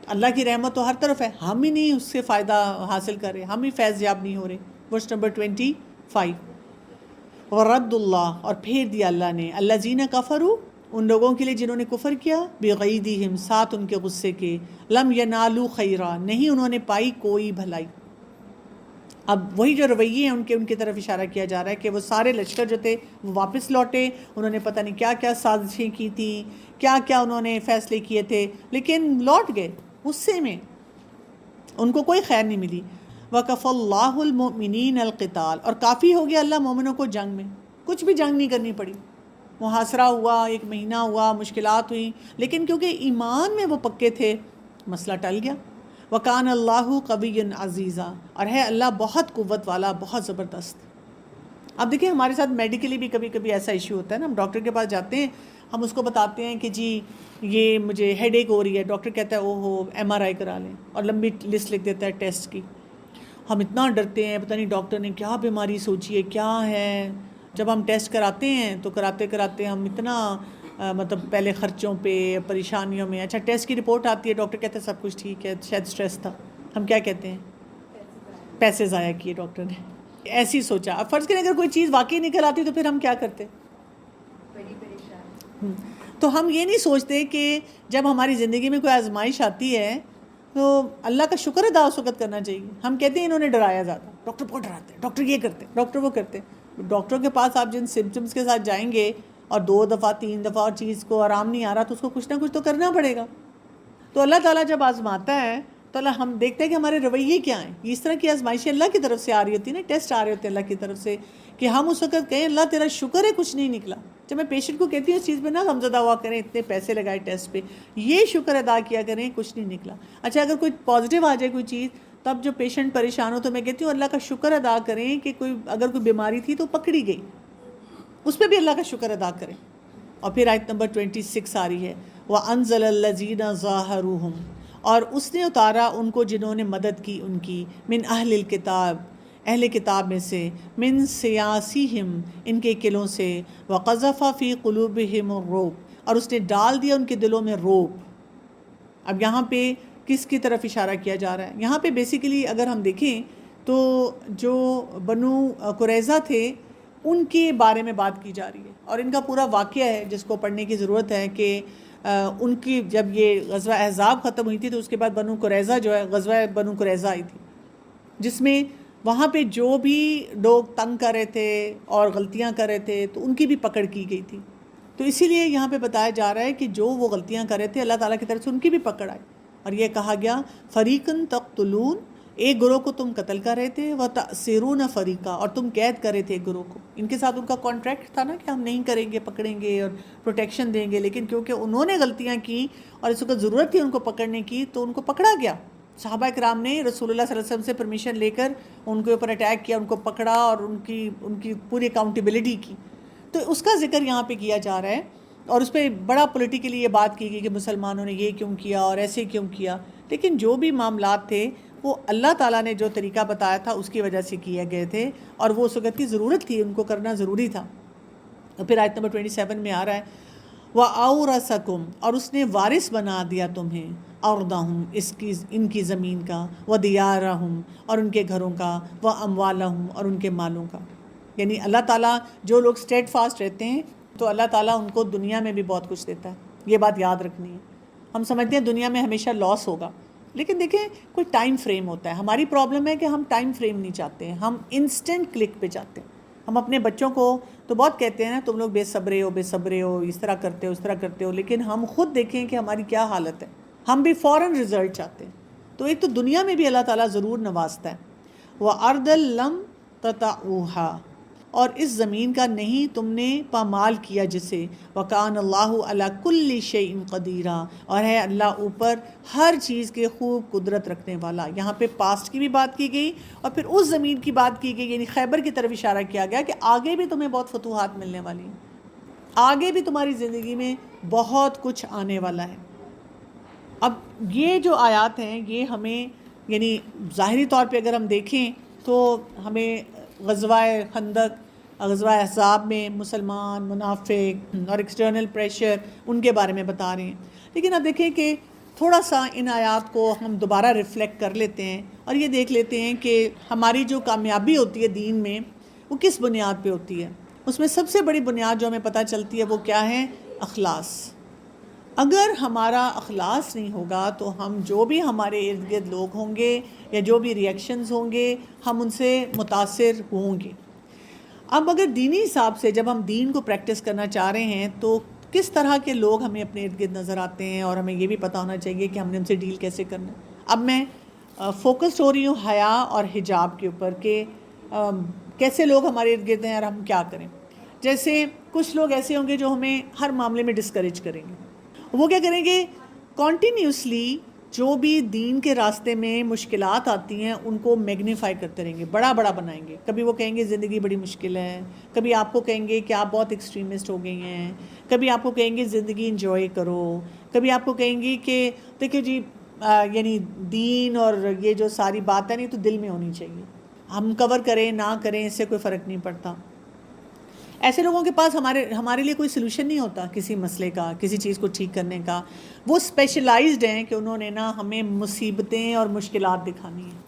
اللہ کی رحمت تو ہر طرف ہے، ہم ہی نہیں اس سے فائدہ حاصل کر رہے، ہم ہی فیض یاب نہیں ہو رہے۔ ورس نمبر 25، ورد اللہ، اور پھیر دیا اللہ نے، الذین کفروا، ان لوگوں کے لیے جنہوں نے کفر کیا، بغیظہم، ساتھ ان کے غصے کے، لم ینالوا خیرا، نہیں انہوں نے پائی کوئی بھلائی۔ اب وہی جو رویے ہیں ان کی طرف اشارہ کیا جا رہا ہے کہ وہ سارے لشکر جو تھے وہ واپس لوٹے، انہوں نے پتہ نہیں کیا کیا سازشیں کی تھیں، کیا کیا انہوں نے فیصلے کیے تھے، لیکن لوٹ گئے غصے میں، ان کو کوئی خیر نہیں ملی۔ وَكَفَى اللَّهُ الْمُؤْمِنِينَ الْقِتَالَ، اور کافی ہو گیا اللہ مومنوں کو جنگ میں، کچھ بھی جنگ نہیں کرنی پڑی، محاصرہ ہوا، 1 مہینہ ہوا، مشکلات ہوئیں، لیکن کیونکہ ایمان میں وہ پکے تھے مسئلہ ٹل گیا۔ وَكَانَ اللَّهُ قَوِيًّا عَزِيزًا، اور ہے اللہ بہت قوت والا، بہت زبردست۔ اب دیکھیں ہمارے ساتھ میڈیکلی بھی کبھی کبھی ایسا ایشو ہوتا ہے نا، ہم ڈاکٹر کے پاس جاتے ہیں، ہم اس کو بتاتے ہیں کہ جی یہ مجھے ہیڈ ایک ہو رہی ہے، ڈاکٹر کہتا ہے او ہو MRI کرا لیں، اور لمبی لسٹ لکھ دیتا ہے ٹیسٹ کی۔ ہم اتنا ڈرتے ہیں، پتہ نہیں ڈاکٹر نے کیا بیماری سوچی ہے، کیا ہے۔ جب ہم ٹیسٹ کراتے ہیں تو کراتے کراتے ہم اتنا مطلب پہلے خرچوں پہ، پریشانیوں میں، اچھا ٹیسٹ کی رپورٹ آتی ہے، ڈاکٹر کہتا ہے سب کچھ ٹھیک ہے، شاید اسٹریس تھا، ہم کیا کہتے ہیں؟ پیسے ضائع کیے ڈاکٹر نے، ایسی سوچا۔ اب فرض کریں اگر کوئی چیز واقعی نکل آتی تو پھر ہم کیا کرتے؟ تو ہم یہ نہیں سوچتے کہ جب ہماری زندگی میں کوئی آزمائش آتی ہے تو اللہ کا شکر ادا اس وقت کرنا چاہیے۔ ہم کہتے ہیں انہوں نے ڈرایا زیادہ، ڈاکٹر بہت ڈراتے ہیں، ڈاکٹر یہ کرتے ہیں، ڈاکٹر وہ کرتے ہیں۔ ڈاکٹر کے پاس آپ جن سمپٹمس کے ساتھ جائیں گے اور 2 دفعہ 3 دفعہ اور چیز کو آرام نہیں آ رہا تو اس کو کچھ نہ کچھ تو کرنا پڑے گا۔ تو اللہ تعالیٰ جب آزماتا ہے تو اللہ ہم دیکھتے ہیں کہ ہمارے رویے کیا ہیں۔ اس طرح کی آزمائشیں اللہ کی طرف سے آ رہی ہوتی ہیں نا، ٹیسٹ آ رہے ہوتے ہیں اللہ کی طرف سے، کہ ہم اس وقت کہیں اللہ تیرا شکر ہے کچھ نہیں نکلا۔ جب میں پیشنٹ کو کہتی ہوں اس چیز پہ نہ غمزدہ ہوا کریں، اتنے پیسے لگائے ٹیسٹ پہ، یہ شکر ادا کیا کریں کچھ نہیں نکلا۔ اچھا اگر کوئی پازیٹیو آ جائے کوئی چیز، تب جو پیشنٹ پریشان ہو تو میں کہتی ہوں اللہ کا شکر ادا کریں کہ اگر کوئی بیماری تھی تو پکڑی گئی، اس پہ بھی اللہ کا شکر ادا کریں۔ اور پھر آیت نمبر 26 آ رہی ہے، وَأَنزَلَ الَّذِينَ ظَاهَرُوهُمْ، اور اس نے اتارا ان کو جنہوں نے مدد کی ان کی، من اہل الکتاب، اہل کتاب میں سے، من سیاسیہم، ان کے قلوں سے، وَقَذَفَ فِي قُلُوبِهِمُ الرُّعْبَ، اور اس نے ڈال دیا ان کے دلوں میں روب۔ اب یہاں پہ کس کی طرف اشارہ کیا جا رہا ہے؟ یہاں پہ بیسیکلی اگر ہم دیکھیں تو جو بنو قریظہ تھے ان کے بارے میں بات کی جا رہی ہے، اور ان کا پورا واقعہ ہے جس کو پڑھنے کی ضرورت ہے کہ ان کی جب یہ غزوہ احزاب ختم ہوئی تھی تو اس کے بعد بنو قریظہ جو ہے، غزوہ بنو قریظہ آئی تھی، جس میں وہاں پہ جو بھی لوگ تنگ کر رہے تھے اور غلطیاں کر رہے تھے تو ان کی بھی پکڑ کی گئی تھی۔ تو اسی لیے یہاں پہ بتایا جا رہا ہے کہ جو وہ غلطیاں کر رہے تھے اللہ تعالیٰ کی طرف سے ان کی بھی پکڑ آئی، اور یہ کہا گیا فریقن تقتلون، ایک گروہ کو تم قتل کر رہے تھے، وتأسرون فریقا، اور تم قید کر رہے تھے ایک گروہ کو۔ ان کے ساتھ ان کا کانٹریکٹ تھا نا کہ ہم نہیں کریں گے، پکڑیں گے اور پروٹیکشن دیں گے، لیکن کیونکہ انہوں نے غلطیاں کی اور اس وقت ضرورت تھی ان کو پکڑنے کی تو ان کو پکڑا گیا۔ صحابہ کرام نے رسول اللہ صلی اللہ علیہ وسلم سے پرمیشن لے کر ان کے اوپر اٹیک کیا، ان کو پکڑا اور ان کی پوری اکاؤنٹیبلٹی کی۔ تو اس کا ذکر یہاں پہ کیا جا رہا ہے، اور اس پہ بڑا پولیٹیکلی یہ بات کی گئی کہ مسلمانوں نے یہ کیوں کیا اور ایسے کیوں کیا، لیکن جو بھی معاملات تھے وہ اللہ تعالیٰ نے جو طریقہ بتایا تھا اس کی وجہ سے کیے گئے تھے، اور وہ اس وقت کی ضرورت تھی، ان کو کرنا ضروری تھا۔ اور پھر آیت نمبر 27 میں آ رہا ہے وَأَوْرَثَكُمْ، اور اس نے وارث بنا دیا تمہیں، أَرْضَهُمْ، ان کی زمین کا، وَدِيَارَهُمْ، اور ان کے گھروں کا، وَأَمْوَالَهُمْ، اور ان کے مالوں کا۔ یعنی اللہ تعالیٰ جو لوگ اسٹیڈ فاسٹ رہتے ہیں تو اللہ تعالیٰ ان کو دنیا میں بھی بہت کچھ دیتا ہے، یہ بات یاد رکھنی ہے۔ ہم سمجھتے ہیں دنیا میں ہمیشہ لاس ہوگا، لیکن دیکھیں کوئی ٹائم فریم ہوتا ہے۔ ہماری پرابلم ہے کہ ہم ٹائم فریم نہیں چاہتے ہیں، ہم انسٹنٹ کلک پہ چاہتے ہیں۔ ہم اپنے بچوں کو تو بہت کہتے ہیں نا تم لوگ بے صبرے ہو، بے صبرے ہو، اس طرح کرتے ہو، اس طرح کرتے ہو، لیکن ہم خود دیکھیں کہ ہماری کیا حالت ہے، ہم بھی فوراً رزلٹ چاہتے ہیں۔ تو ایک تو دنیا میں بھی اللہ تعالیٰ ضرور نوازتا ہے۔ وَأَرْضًا لَمْ تَطَئُوهَا، اور اس زمین کا نہیں تم نے پامال کیا جسے، وَكَانَ اللَّهُ عَلَى كُلِّ شَيْءٍ قَدِيرًا، اور ہے اللہ اوپر ہر چیز کے خوب قدرت رکھنے والا۔ یہاں پہ پاسٹ کی بھی بات کی گئی اور پھر اس زمین کی بات کی گئی، یعنی خیبر کی طرف اشارہ کیا گیا کہ آگے بھی تمہیں بہت فتوحات ملنے والی ہیں، آگے بھی تمہاری زندگی میں بہت کچھ آنے والا ہے۔ اب یہ جو آیات ہیں یہ ہمیں یعنی ظاہری طور پہ اگر ہم دیکھیں تو ہمیں غزوہ خندق، غزوہ احزاب میں مسلمان، منافق اور ایکسٹرنل پریشر ان کے بارے میں بتا رہے ہیں، لیکن اب دیکھیں کہ تھوڑا سا ان آیات کو ہم دوبارہ ریفلیکٹ کر لیتے ہیں اور یہ دیکھ لیتے ہیں کہ ہماری جو کامیابی ہوتی ہے دین میں وہ کس بنیاد پہ ہوتی ہے. اس میں سب سے بڑی بنیاد جو ہمیں پتہ چلتی ہے وہ کیا ہے؟ اخلاص. اگر ہمارا اخلاص نہیں ہوگا تو ہم جو بھی ہمارے ارد گرد لوگ ہوں گے یا جو بھی ریئیکشنز ہوں گے ہم ان سے متاثر ہوں گے. اب اگر دینی حساب سے جب ہم دین کو پریکٹس کرنا چاہ رہے ہیں تو کس طرح کے لوگ ہمیں اپنے ارد گرد نظر آتے ہیں اور ہمیں یہ بھی پتہ ہونا چاہیے کہ ہم نے ان سے ڈیل کیسے کرنا ہے. اب میں فوکسڈ ہو رہی ہوں حیا اور حجاب کے اوپر کہ کیسے لوگ ہمارے ارد گرد ہیں اور ہم کیا کریں. جیسے کچھ لوگ ایسے ہوں گے جو ہمیں ہر معاملے میں ڈسکریج کریں گے. وہ کیا کریں گے؟ کنٹینیوسلی جو بھی دین کے راستے میں مشکلات آتی ہیں ان کو میگنیفائی کرتے رہیں گے، بڑا بڑا بنائیں گے. کبھی وہ کہیں گے زندگی بڑی مشکل ہے، کبھی آپ کو کہیں گے کہ آپ بہت ایکسٹریمسٹ ہو گئی ہیں، کبھی آپ کو کہیں گے زندگی انجوائے کرو، کبھی آپ کو کہیں گے کہ دیکھو جی یعنی دین اور یہ جو ساری بات ہے نہیں تو دل میں ہونی چاہیے، ہم کور کریں نہ کریں اس سے کوئی فرق نہیں پڑتا. ایسے لوگوں کے پاس ہمارے لیے کوئی سلوشن نہیں ہوتا کسی مسئلے کا، کسی چیز کو ٹھیک کرنے کا. وہ اسپیشلائزڈ ہیں کہ انہوں نے نا ہمیں مصیبتیں اور مشکلات دکھانی ہیں.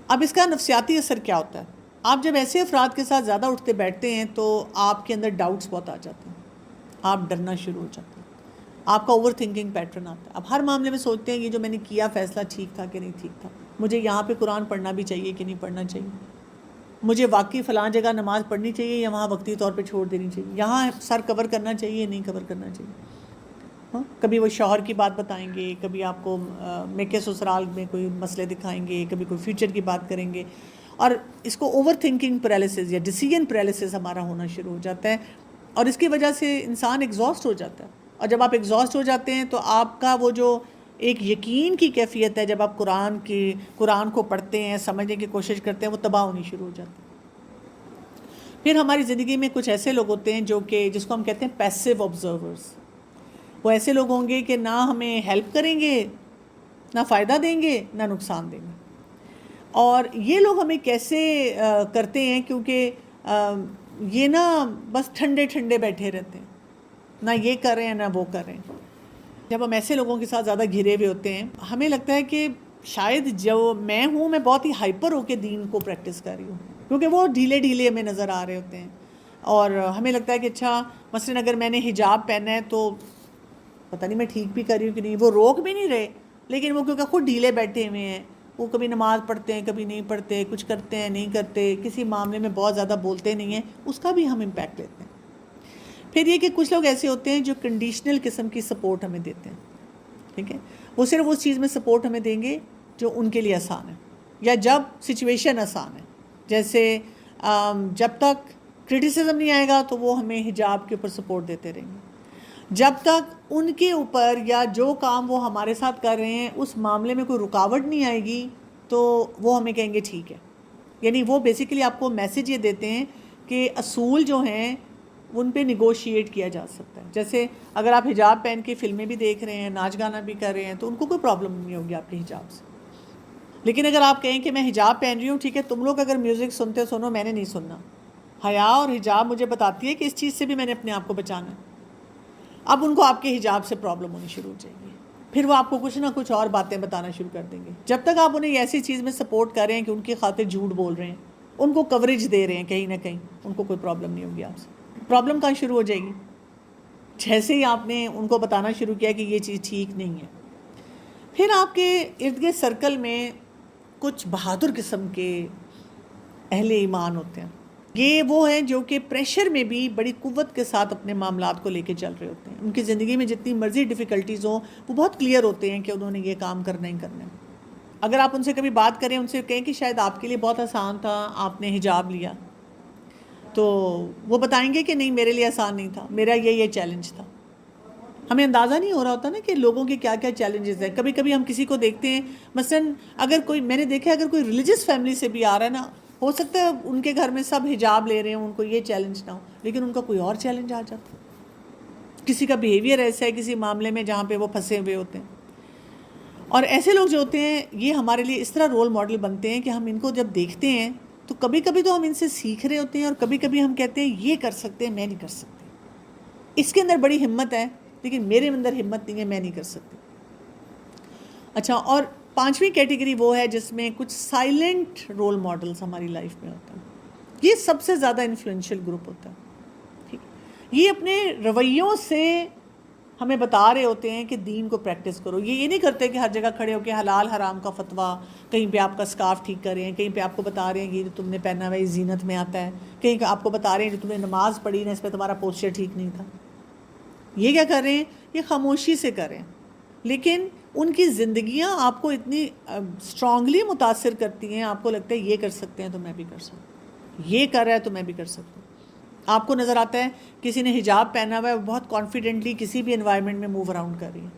اب اس کا نفسیاتی اثر کیا ہوتا ہے؟ آپ جب ایسے افراد کے ساتھ زیادہ اٹھتے بیٹھتے ہیں تو آپ کے اندر ڈاؤٹس بہت آ جاتے ہیں، آپ ڈرنا شروع ہو جاتے ہیں، آپ کا اوور تھنکنگ پیٹرن آتا ہے. اب ہر معاملے میں سوچتے ہیں یہ جو میں نے کیا فیصلہ ٹھیک تھا کہ نہیں ٹھیک تھا، مجھے یہاں پہ قرآن پڑھنا بھی چاہیے کہ نہیں پڑھنا چاہیے، مجھے واقعی فلاں جگہ نماز پڑھنی چاہیے یا وہاں وقتی طور پہ چھوڑ دینی چاہیے، یہاں سر کور کرنا چاہیے نہیں کور کرنا چاہیے. کبھی وہ شوہر کی بات بتائیں گے، کبھی آپ کو میکے سسرال میں کوئی مسئلے دکھائیں گے، کبھی کوئی فیوچر کی بات کریں گے. اور اس کو اوور تھنکنگ پیرالسس یا ڈیسیژن پیرالسس ہمارا ہونا شروع ہو جاتا ہے اور اس کی وجہ سے انسان ایگزاسٹ ہو جاتا ہے. اور جب آپ ایگزاسٹ ہو جاتے ہیں تو آپ کا وہ جو ایک یقین کی کیفیت ہے، جب آپ قرآن کو پڑھتے ہیں، سمجھنے کی کوشش کرتے ہیں، وہ تباہ ہونی شروع ہو جاتی ہے. پھر ہماری زندگی میں کچھ ایسے لوگ ہوتے ہیں جو کہ جس کو ہم کہتے ہیں پیسیو آبزرورز. وہ ایسے لوگ ہوں گے کہ نہ ہمیں ہیلپ کریں گے، نہ فائدہ دیں گے، نہ نقصان دیں گے. اور یہ لوگ ہمیں کیسے کرتے ہیں؟ کیونکہ یہ نا بس ٹھنڈے ٹھنڈے بیٹھے رہتے ہیں، نہ یہ کر رہے ہیں نہ وہ کر رہے ہیں. جب ہم ایسے لوگوں کے ساتھ زیادہ گھرے ہوئے ہوتے ہیں ہمیں لگتا ہے کہ شاید جو میں ہوں میں بہت ہی ہائپر ہو کے دین کو پریکٹس کر رہی ہوں، کیونکہ وہ ڈھیلے ڈھیلے ہمیں نظر آ رہے ہوتے ہیں. اور ہمیں لگتا ہے کہ اچھا مثلاً اگر میں نے حجاب پہنا ہے تو پتہ نہیں میں ٹھیک بھی کر رہی ہوں کہ نہیں. وہ روک بھی نہیں رہے لیکن وہ کیونکہ خود ڈھیلے بیٹھے ہوئے ہیں، وہ کبھی نماز پڑھتے ہیں کبھی نہیں پڑھتے، کچھ کرتے ہیں نہیں کرتے، کسی معاملے میں بہت زیادہ بولتے نہیں ہیں، اس کا بھی ہم امپیکٹ لیتے ہیں. پھر یہ کہ کچھ لوگ ایسے ہوتے ہیں جو کنڈیشنل قسم کی سپورٹ ہمیں دیتے ہیں. ٹھیک ہے، وہ صرف اس چیز میں سپورٹ ہمیں دیں گے جو ان کے لیے آسان ہے یا جب سچویشن آسان ہے. جیسے جب تک کرٹیسزم نہیں آئے گا تو وہ ہمیں حجاب کے اوپر سپورٹ دیتے رہیں گے. جب تک ان کے اوپر یا جو کام وہ ہمارے ساتھ کر رہے ہیں اس معاملے میں کوئی رکاوٹ نہیں آئے گی تو وہ ہمیں کہیں گے ٹھیک ہے. یعنی وہ بیسیکلی آپ کو میسیج یہ دیتے ہیں کہ اصول جو ہیں ان پہ نیگوشیٹ کیا جا سکتا ہے. جیسے اگر آپ حجاب پہن کے فلمیں بھی دیکھ رہے ہیں، ناچ گانا بھی کر رہے ہیں تو ان کو کوئی پرابلم نہیں ہوگی آپ کے حجاب سے. لیکن اگر آپ کہیں کہ میں حجاب پہن رہی ہوں، ٹھیک ہے تم لوگ اگر میوزک سنتے سنو، میں نے نہیں سننا. حیا اور حجاب مجھے بتاتی ہے کہ اس چیز سے بھی میں نے اپنے آپ کو بچانا ہے. اب ان کو آپ کے حجاب سے پرابلم ہونی شروع ہو جائے گی، پھر وہ آپ کو کچھ نہ کچھ اور باتیں بتانا شروع کر دیں گے. جب تک آپ انہیں ایسی چیز میں سپورٹ کر رہے ہیں کہ ان کی خاطر جھوٹ بول رہے ہیں، ان کو کوریج دے رہے ہیں کہیں نہ کہیں، ان کو کوئی پرابلم نہیں ہوگی آپ سے. پرابلم کہاں شروع ہو جائے گی؟ جیسے ہی آپ نے ان کو بتانا شروع کیا کہ یہ چیز ٹھیک نہیں ہے. پھر آپ کے ارد گرد سرکل میں کچھ بہادر قسم کے اہل ایمان ہوتے ہیں. یہ وہ ہیں جو کہ پریشر میں بھی بڑی قوت کے ساتھ اپنے معاملات کو لے کے چل رہے ہوتے ہیں. ان کی زندگی میں جتنی مرضی ڈیفیکلٹیز ہوں وہ بہت کلیئر ہوتے ہیں کہ انہوں نے یہ کام کرنا ہی کرنا ہے. اگر آپ ان سے کبھی بات کریں، ان سے کہیں کہ شاید آپ کے لیے بہت آسان تھا، آپ نے حجاب لیا، تو وہ بتائیں گے کہ نہیں میرے لیے آسان نہیں تھا، میرا یہ چیلنج تھا. ہمیں اندازہ نہیں ہو رہا ہوتا نا کہ لوگوں کے کیا کیا چیلنجز ہیں. کبھی کبھی ہم کسی کو دیکھتے ہیں، مثلاً اگر کوئی، میں نے دیکھا اگر کوئی ریلیجس فیملی سے بھی آ رہا ہے نا، ہو سکتا ہے ان کے گھر میں سب حجاب لے رہے ہیں، ان کو یہ چیلنج نہ ہو، لیکن ان کا کوئی اور چیلنج آ جاتا ہے. کسی کا بیہیویئر ایسا ہے کسی معاملے میں جہاں پہ وہ پھنسے ہوئے ہوتے ہیں. اور ایسے لوگ جو ہوتے ہیں یہ ہمارے لیے اس طرح رول ماڈل بنتے ہیں کہ ہم ان کو جب دیکھتے ہیں تو کبھی کبھی تو ہم ان سے سیکھ رہے ہوتے ہیں اور کبھی کبھی ہم کہتے ہیں یہ کر سکتے ہیں میں نہیں کر سکتی. اس کے اندر بڑی ہمت ہے لیکن میرے اندر ہمت نہیں ہے، میں نہیں کر سکتی. اچھا، اور پانچویں کیٹیگری وہ ہے جس میں کچھ سائلنٹ رول ماڈلز ہماری لائف میں ہوتے ہیں. یہ سب سے زیادہ انفلوئنشیل گروپ ہوتا ہے. ٹھیک، یہ اپنے رویوں سے ہمیں بتا رہے ہوتے ہیں کہ دین کو پریکٹس کرو. یہ نہیں کرتے کہ ہر جگہ کھڑے ہو کے حلال حرام کا فتویٰ، کہیں پہ آپ کا اسکارف ٹھیک کر رہے ہیں، کہیں پہ آپ کو بتا رہے ہیں کہ یہ جو تم نے پہنا ہوا ہے زینت میں آتا ہے، کہیں آپ کو بتا رہے ہیں جو تم نے نماز پڑھی نا اس پہ تمہارا پوسچر ٹھیک نہیں تھا. یہ کیا کر رہے ہیں؟ یہ خاموشی سے کر رہے ہیں، لیکن ان کی زندگیاں آپ کو اتنی اسٹرانگلی متاثر کرتی ہیں، آپ کو لگتا ہے یہ کر سکتے ہیں تو میں بھی کر سکتا ہوں، یہ کر رہا ہے تو میں بھی کر سکتا ہوں. آپ کو نظر آتا ہے کسی نے حجاب پہنا ہوا ہے، وہ بہت کانفیڈنٹلی کسی بھی انوائرمنٹ میں موو اراؤنڈ کر رہی ہے،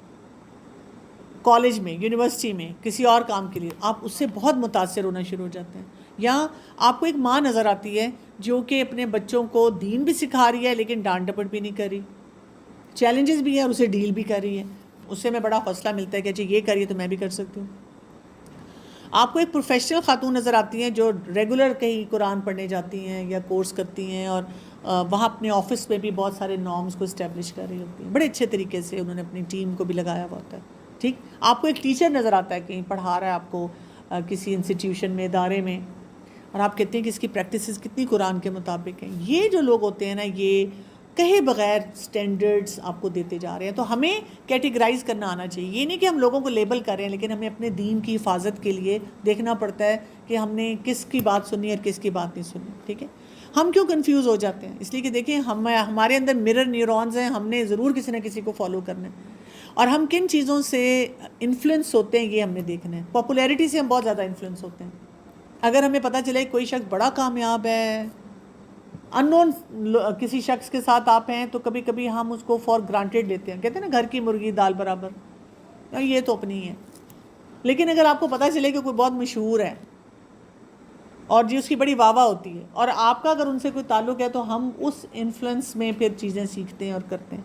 کالج میں، یونیورسٹی میں، کسی اور کام کے لیے، آپ اس سے بہت متاثر ہونا شروع ہو جاتے ہیں. یا آپ کو ایک ماں نظر آتی ہے جو کہ اپنے بچوں کو دین بھی سکھا رہی ہے لیکن ڈانٹ ڈپٹ بھی نہیں کر رہی، چیلنجز بھی ہیں اور اسے ڈیل بھی کر رہی ہے. اس سے میں بڑا حوصلہ ملتا ہے کہ اچھا یہ کریے تو میں بھی کر سکتی ہوں. آپ کو ایک پروفیشنل خاتون نظر آتی ہیں جو ریگولر کہیں قرآن پڑھنے جاتی ہیں یا کورس کرتی ہیں، اور وہاں اپنے آفس میں بھی بہت سارے نارمز کو اسٹیبلش کر رہی ہوتی ہیں. بڑے اچھے طریقے سے انہوں نے اپنی ٹیم کو بھی لگایا ہوا ہوتا ہے. ٹھیک، آپ کو ایک ٹیچر نظر آتا ہے کہیں پڑھا رہا ہے آپ کو کسی انسٹیٹیوشن میں، ادارے میں، اور آپ کہتے ہیں کہ اس کی پریکٹسز کتنی قرآن کے مطابق ہیں. یہ جو لوگ ہوتے ہیں نا، یہ کہے بغیر سٹینڈرڈز آپ کو دیتے جا رہے ہیں. تو ہمیں کیٹیگرائز کرنا آنا چاہیے. یہ نہیں کہ ہم لوگوں کو لیبل کر رہے ہیں، لیکن ہمیں اپنے دین کی حفاظت کے لیے دیکھنا پڑتا ہے کہ ہم نے کس کی بات سنی اور کس کی بات نہیں سنی. ٹھیک ہے، ہم کیوں کنفیوز ہو جاتے ہیں؟ اس لیے کہ دیکھیں ہمارے اندر مرر نیورونز ہیں، ہم نے ضرور کسی نہ کسی کو فالو کرنا ہے، اور ہم کن چیزوں سے انفلوئنس ہوتے ہیں یہ ہم نے دیکھنا ہے. پاپولیرٹی سے ہم بہت زیادہ انفلوئنس ہوتے ہیں. اگر ہمیں پتہ چلے کوئی شخص بڑا کامیاب ہے، ان نون کسی شخص کے ساتھ آپ ہیں، تو کبھی کبھی ہم اس کو فار گرانٹیڈ لیتے ہیں. کہتے ہیں نا گھر کی مرغی دال برابر، یہ تو اپنی ہے. لیکن اگر آپ کو پتہ چلے کہ کوئی بہت مشہور ہے اور جی اس کی بڑی واہ واہ ہوتی ہے، اور آپ کا اگر ان سے کوئی تعلق ہے، تو ہم اس انفلوئنس میں پھر چیزیں سیکھتے ہیں اور کرتے ہیں.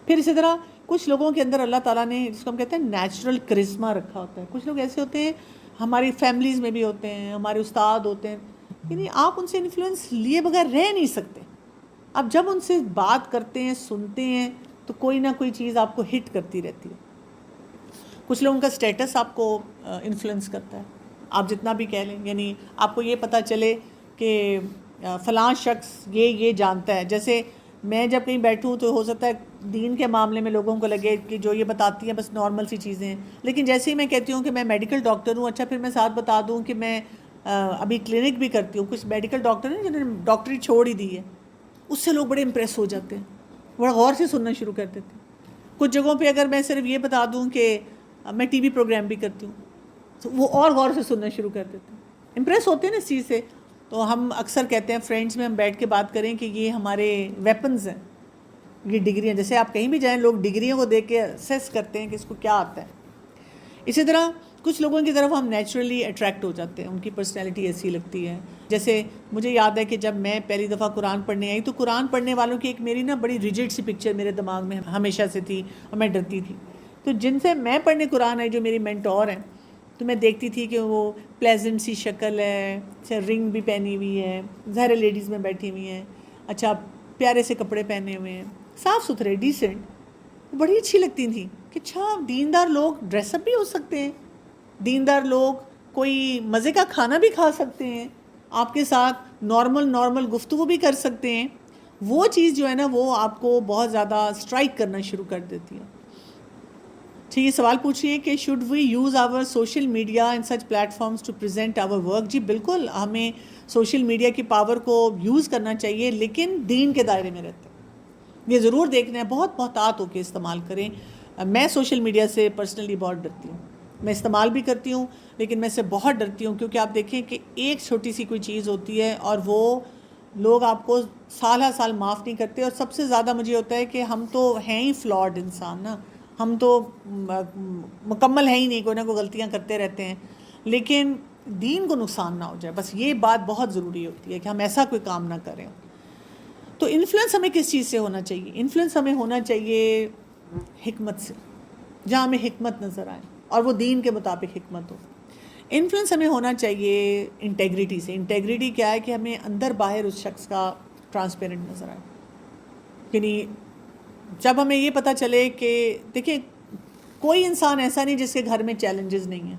پھر اسی طرح کچھ لوگوں کے اندر اللہ تعالیٰ نے جس کو ہم کہتے ہیں نیچرل کرسما رکھا ہوتا ہے. کچھ لوگ ایسے ہوتے ہیں، ہماری فیملیز میں بھی ہوتے ہیں، ہمارے استاد ہوتے ہیں، یعنی آپ ان سے انفلوئنس لیے بغیر رہ نہیں سکتے. اب جب ان سے بات کرتے ہیں، سنتے ہیں، تو کوئی نہ کوئی چیز آپ کو ہٹ کرتی رہتی ہے. کچھ لوگوں کا سٹیٹس آپ کو انفلوئنس کرتا ہے، آپ جتنا بھی کہہ لیں. یعنی آپ کو یہ پتہ چلے کہ فلاں شخص یہ جانتا ہے. جیسے میں جب کہیں بیٹھوں تو ہو سکتا ہے دین کے معاملے میں لوگوں کو لگے کہ جو یہ بتاتی ہیں بس نارمل سی چیزیں ہیں، لیکن جیسے ہی میں کہتی ہوں کہ میں میڈیکل ڈاکٹر ہوں، اچھا پھر میں ساتھ بتا دوں کہ میں ابھی کلینک بھی کرتی ہوں. کچھ میڈیکل ڈاکٹر ہیں جنہوں نے ڈاکٹری چھوڑ ہی دی ہے، اس سے لوگ بڑے امپریس ہو جاتے ہیں، بڑا غور سے سننا شروع کر دیتے ہیں. کچھ جگہوں پہ اگر میں صرف یہ بتا دوں کہ میں ٹی وی پروگرام بھی کرتی ہوں، تو وہ اور غور سے سننا شروع کر دیتے ہیں، امپریس ہوتے ہیں نا اس چیز سے. تو ہم اکثر کہتے ہیں فرینڈس میں ہم بیٹھ کے بات کریں کہ یہ ہمارے ویپنز ہیں، یہ ڈگریاں. جیسے آپ کہیں بھی جائیں لوگ ڈگریوں کو دیکھ کے اسیس کرتے ہیں کہ اس کو کیا آتا ہے. اسی طرح کچھ لوگوں کی طرف ہم نیچرلی اٹریکٹ ہو جاتے ہیں، ان کی پرسنالٹی ایسی لگتی ہے. جیسے مجھے یاد ہے کہ جب میں پہلی دفعہ قرآن پڑھنے آئی تو قرآن پڑھنے والوں کی ایک میری نا بڑی ریجڈ سی پکچر میرے دماغ میں ہمیشہ سے تھی اور میں ڈرتی تھی. تو جن سے میں پڑھنے قرآن آئی، جو میری مینٹور ہیں، تو میں دیکھتی تھی کہ وہ پلیزنٹ سی شکل ہے، اچھا رنگ بھی پہنی ہوئی ہے، ظاہر لیڈیز میں بیٹھی ہوئی ہیں، اچھا پیارے سے کپڑے پہنے ہوئے ہیں، صاف ستھرے ڈیسنٹ، بڑی اچھی لگتی تھیں کہ اچھا دیندار لوگ ڈریس اپ بھی ہو سکتے ہیں، دیندار لوگ کوئی مزے کا کھانا بھی کھا سکتے ہیں، آپ کے ساتھ نارمل گفتگو بھی کر سکتے ہیں. وہ چیز جو ہے نا وہ آپ کو بہت زیادہ اسٹرائک کرنا شروع کر دیتی ہے. ٹھیک ہے، سوال پوچھیے کہ should we use our social media in such platforms to present our work. جی بالکل، ہمیں سوشل میڈیا کی پاور کو یوز کرنا چاہیے، لیکن دین کے دائرے میں رہتے ہیں. یہ ضرور دیکھنا ہے، بہت محتاط ہو کے استعمال کریں. میں سوشل میڈیا سے پرسنلی بہت ڈرتی ہوں، میں استعمال بھی کرتی ہوں لیکن میں اس سے بہت ڈرتی ہوں، کیونکہ آپ دیکھیں کہ ایک چھوٹی سی کوئی چیز ہوتی ہے اور وہ لوگ آپ کو سال ہر سال معاف نہیں کرتے. اور سب سے زیادہ مجھے ہوتا ہے کہ ہم تو ہیں ہی فلاڈ انسان نا، ہم تو مکمل ہیں ہی نہیں، کوئی نہ کوئی غلطیاں کرتے رہتے ہیں، لیکن دین کو نقصان نہ ہو جائے، بس یہ بات بہت ضروری ہوتی ہے کہ ہم ایسا کوئی کام نہ کریں. تو انفلوئنس ہمیں کس چیز سے ہونا چاہیے؟ انفلوئنس ہمیں ہونا چاہیے حکمت سے، جہاں ہمیں حکمت نظر آئے اور وہ دین کے مطابق حکمت ہو. انفلوئنس ہمیں ہونا چاہیے انٹیگریٹی سے. انٹیگریٹی کیا ہے؟ کہ ہمیں اندر باہر اس شخص کا ٹرانسپیرنٹ نظر آئے. یعنی جب ہمیں یہ پتہ چلے کہ دیکھیں کوئی انسان ایسا نہیں جس کے گھر میں چیلنجز نہیں ہیں.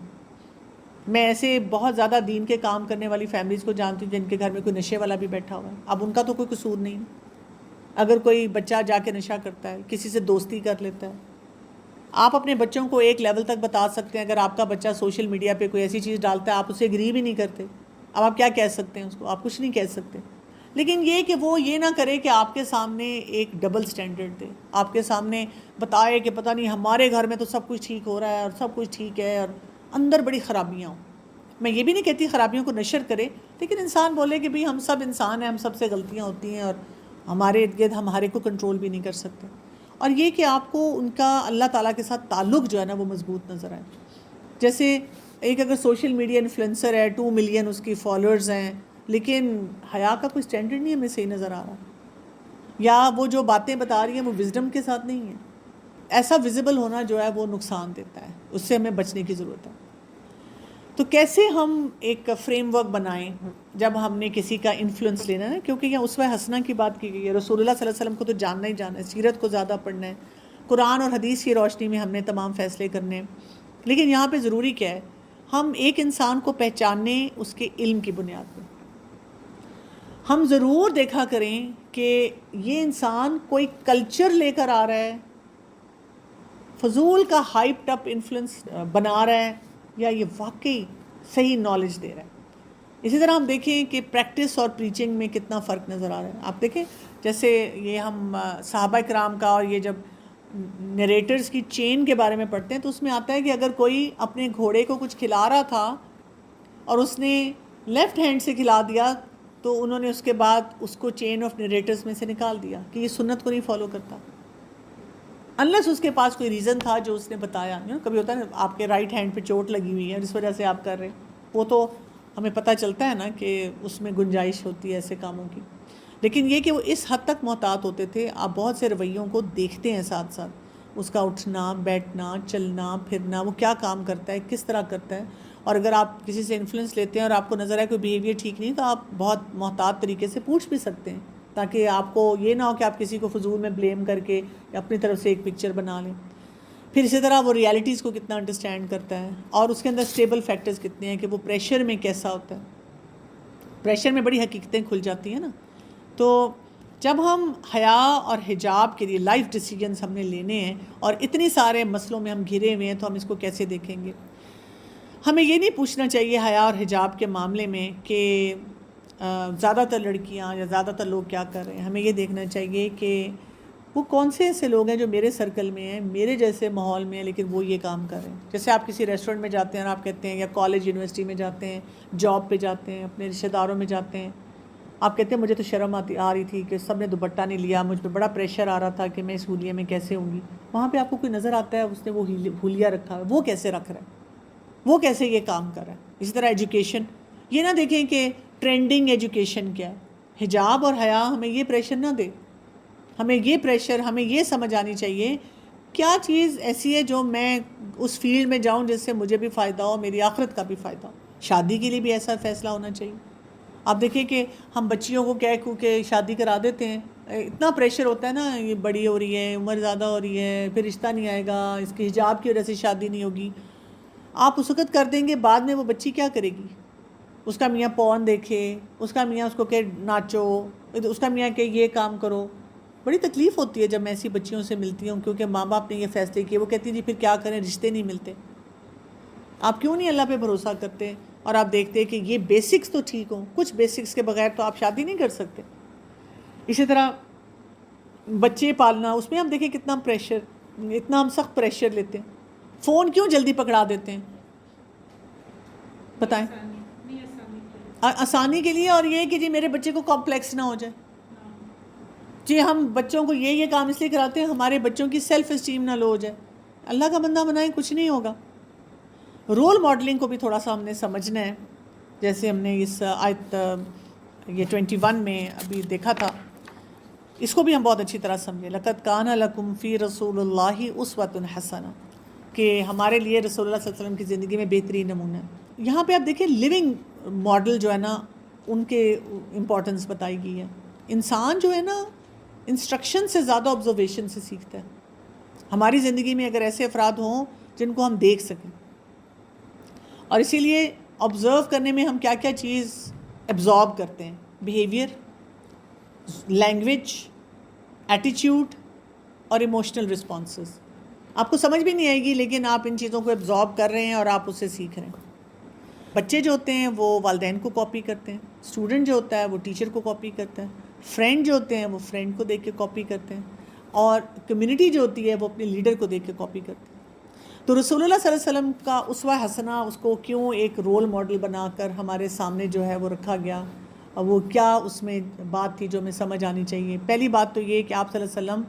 میں ایسے بہت زیادہ دین کے کام کرنے والی فیملیز کو جانتی ہوں جن کے گھر میں کوئی نشے والا بھی بیٹھا ہوا ہے. اب ان کا تو کوئی قصور نہیں ہے. اگر کوئی بچہ جا کے نشہ کرتا ہے, کسی سے دوستی کر لیتا ہے, آپ اپنے بچوں کو ایک لیول تک بتا سکتے ہیں. اگر آپ کا بچہ سوشل میڈیا پہ کوئی ایسی چیز ڈالتا ہے, آپ اسے اگری بھی نہیں کرتے, اب آپ کیا کہہ سکتے ہیں اس کو؟ آپ کچھ نہیں کہہ سکتے. لیکن یہ کہ وہ یہ نہ کرے کہ آپ کے سامنے ایک ڈبل سٹینڈرڈ دے, آپ کے سامنے بتائے کہ پتہ نہیں ہمارے گھر میں تو سب کچھ ٹھیک ہو رہا ہے اور سب کچھ ٹھیک ہے, اور اندر بڑی خرابیاں ہوں. میں یہ بھی نہیں کہتی خرابیوں کو نشر کرے, لیکن انسان بولے کہ بھئی ہم سب انسان ہیں, ہم سب سے غلطیاں ہوتی ہیں, اور ہمارے ارد گرد ہم ہر ایک کو کنٹرول بھی نہیں کر سکتے. اور یہ کہ آپ کو ان کا اللہ تعالیٰ کے ساتھ تعلق جو ہے نا وہ مضبوط نظر آئے. جیسے ایک اگر سوشل میڈیا انفلوئنسر ہے, 2 ملین اس کی فالوورز ہیں, لیکن حیا کا کوئی سٹینڈرڈ نہیں ہمیں صحیح نظر آ رہا, یا وہ جو باتیں بتا رہی ہیں وہ وزڈم کے ساتھ نہیں ہیں. ایسا ویزیبل ہونا جو ہے وہ نقصان دیتا ہے, اس سے ہمیں بچنے کی ضرورت ہے. تو کیسے ہم ایک فریم ورک بنائیں جب ہم نے کسی کا انفلوئنس لینا ہے, کیونکہ یہاں اسوہ حسنہ کی بات کی گئی ہے. رسول اللہ صلی اللہ علیہ وسلم کو تو جاننا ہی جاننا ہے, سیرت کو زیادہ پڑھنا ہے, قرآن اور حدیث کی روشنی میں ہم نے تمام فیصلے کرنے ہیں. لیکن یہاں پہ ضروری کیا ہے, ہم ایک انسان کو پہچاننے اس کے علم کی بنیاد پہ. ہم ضرور دیکھا کریں کہ یہ انسان کوئی کلچر لے کر آ رہا ہے, فضول کا ہائپ اپ انفلوئنس بنا رہا ہے, یا یہ واقعی صحیح نالج دے رہا ہے. اسی طرح ہم دیکھیں کہ پریکٹس اور پریچنگ میں کتنا فرق نظر آ رہا ہے. آپ دیکھیں جیسے یہ ہم صحابہ کرام کا اور یہ جب نریٹرز کی چین کے بارے میں پڑھتے ہیں تو اس میں آتا ہے کہ اگر کوئی اپنے گھوڑے کو کچھ کھلا رہا تھا اور اس نے لیفٹ ہینڈ سے کھلا دیا, تو انہوں نے اس کے بعد اس کو چین آف نریٹرز میں سے نکال دیا کہ یہ سنت کو نہیں فالو کرتا, انلیس اس کے پاس کوئی ریزن تھا جو اس نے بتایا. کبھی ہوتا ہے نا آپ کے رائٹ ہینڈ پہ چوٹ لگی ہوئی ہے جس وجہ سے آپ کر رہے ہیں, وہ تو ہمیں پتہ چلتا ہے نا کہ اس میں گنجائش ہوتی ہے ایسے کاموں کی. لیکن یہ کہ وہ اس حد تک محتاط ہوتے تھے. آپ بہت سے رویوں کو دیکھتے ہیں ساتھ ساتھ, اس کا اٹھنا بیٹھنا چلنا پھرنا, وہ کیا کام کرتا ہے, کس طرح کرتا ہے. اور اگر آپ کسی سے انفلوئنس لیتے ہیں اور آپ کو نظر آئے کوئی بیہیویئر ٹھیک نہیں, تو آپ بہت محتاط طریقے سے پوچھ بھی سکتے ہیں, تاکہ آپ کو یہ نہ ہو کہ آپ کسی کو فضول میں بلیم کر کے اپنی طرف سے ایک پکچر بنا لیں. پھر اسی طرح وہ ریالٹیز کو کتنا انڈرسٹینڈ کرتا ہے, اور اس کے اندر اسٹیبل فیکٹرز کتنے ہیں, کہ وہ پریشر میں کیسا ہوتا ہے. پریشر میں بڑی حقیقتیں کھل جاتی ہیں نا. تو جب ہم حیا اور حجاب کے لیے لائف ڈیسیجنز ہم نے لینے ہیں اور اتنی سارے مسئلوں میں ہم گھرے ہوئے ہیں, تو ہم اس کو کیسے دیکھیں گے؟ ہمیں یہ نہیں پوچھنا چاہیے حیا اور حجاب کے معاملے میں کہ زیادہ تر لڑکیاں یا زیادہ تر لوگ کیا کر رہے ہیں. ہمیں یہ دیکھنا چاہیے کہ وہ کون سے ایسے لوگ ہیں جو میرے سرکل میں ہیں, میرے جیسے ماحول میں ہیں, لیکن وہ یہ کام کر رہے ہیں. جیسے آپ کسی ریسٹورنٹ میں جاتے ہیں اور آپ کہتے ہیں, یا کالج یونیورسٹی میں جاتے ہیں, جاب پہ جاتے ہیں, اپنے رشتہ داروں میں جاتے ہیں, آپ کہتے ہیں مجھے تو شرم آ رہی تھی کہ سب نے دوپٹہ نہیں لیا, مجھ پہ بڑا پریشر آ رہا تھا کہ میں اس حلیے میں کیسے ہوں گی. وہاں پہ آپ کو کوئی نظر آتا ہے اس نے وہ حلیہ رکھا ہے, وہ کیسے رکھ رہا ہے, وہ کیسے یہ کام کر رہا ہے. اسی طرح ایجوکیشن, یہ نہ دیکھیں کہ ٹرینڈنگ ایجوکیشن کیا ہے. حجاب اور حیا ہمیں یہ پریشر نہ دے, ہمیں یہ پریشر, ہمیں یہ سمجھ آنی چاہیے کیا چیز ایسی ہے جو میں اس فیلڈ میں جاؤں جس سے مجھے بھی فائدہ ہو, میری آخرت کا بھی فائدہ ہو. شادی کے لیے بھی ایسا فیصلہ ہونا چاہیے. آپ دیکھیں کہ ہم بچیوں کو کہہ کے شادی کرا دیتے ہیں, اتنا پریشر ہوتا ہے نا, یہ بڑی ہو رہی ہے, عمر زیادہ ہو رہی ہے, پھر رشتہ نہیں آئے گا, اس کے حجاب کی وجہ سے شادی نہیں ہوگی. آپ اس وقت کر دیں گے, بعد میں وہ بچی کیا کرے گی؟ اس کا میاں پون دیکھے, اس کا میاں اس کو کہ ناچو, اس کا میاں کہ یہ کام کرو. بڑی تکلیف ہوتی ہے جب میں ایسی بچیوں سے ملتی ہوں, کیونکہ ماں باپ نے یہ فیصلے کیے. وہ کہتی ہیں جی پھر کیا کریں, رشتے نہیں ملتے. آپ کیوں نہیں اللہ پہ بھروسہ کرتے اور آپ دیکھتے کہ یہ بیسکس تو ٹھیک ہوں؟ کچھ بیسکس کے بغیر تو آپ شادی نہیں کر سکتے. اسی طرح بچے پالنا, اس میں ہم دیکھیں کتنا پریشر, اتنا ہم سخت پریشر لیتے ہیں. فون کیوں جلدی پکڑا دیتے ہیں بتائیں؟ آسانی کے لیے, اور یہ کہ جی میرے بچے کو کمپلیکس نہ ہو جائے. جی ہم بچوں کو یہ کام اس لیے کراتے ہیں ہمارے بچوں کی سیلف اسٹیم نہ لو ہو جائے. اللہ کا بندہ بنائیں, کچھ نہیں ہوگا. رول ماڈلنگ کو بھی تھوڑا سا ہم نے سمجھنا ہے. جیسے ہم نے اس آیت یہ 21 میں ابھی دیکھا تھا, اس کو بھی ہم بہت اچھی طرح سمجھیں. لَقَدْ كَانَ لَكُمْ فِي رَسُولِ اللَّهِ أُسْوَةٌ حَسَنَةٌ, کہ ہمارے لیے رسول اللہ صلی اللہ علیہ وسلم کی زندگی میں بہترین نمونہ ہے. یہاں پہ آپ دیکھیں لیونگ ماڈل جو ہے نا, ان کے امپورٹنس بتائی گئی ہے. انسان جو ہے نا انسٹرکشن سے زیادہ آبزرویشن سے سیکھتا ہے. ہماری زندگی میں اگر ایسے افراد ہوں جن کو ہم دیکھ سکیں. اور اسی لیے آبزرو کرنے میں ہم کیا کیا چیز ایبزارب کرتے ہیں. بیہیویئر، لینگویج، ایٹیٹیوڈ اور ایموشنل رسپانسز. آپ کو سمجھ بھی نہیں آئے گی لیکن آپ ان چیزوں کو ایبزارب کر رہے ہیں اور آپ اسے سیکھ رہے ہیں. بچے جو ہوتے ہیں وہ والدین کو کاپی کرتے ہیں، اسٹوڈنٹ جو ہوتا ہے وہ ٹیچر کو کاپی کرتا ہے، فرینڈ جو ہوتے ہیں وہ فرینڈ کو دیکھ کے کاپی کرتے ہیں، اور کمیونٹی جو ہوتی ہے وہ اپنے لیڈر کو دیکھ کے کاپی کرتے ہیں. تو رسول اللہ صلی اللہ علیہ وسلم کا اسوہ حسنہ اس کو کیوں ایک رول ماڈل بنا کر ہمارے سامنے جو ہے وہ رکھا گیا، اور وہ کیا اس میں بات تھی جو ہمیں سمجھ آنی چاہیے. پہلی بات تو یہ کہ آپ صلی اللہ علیہ وسلم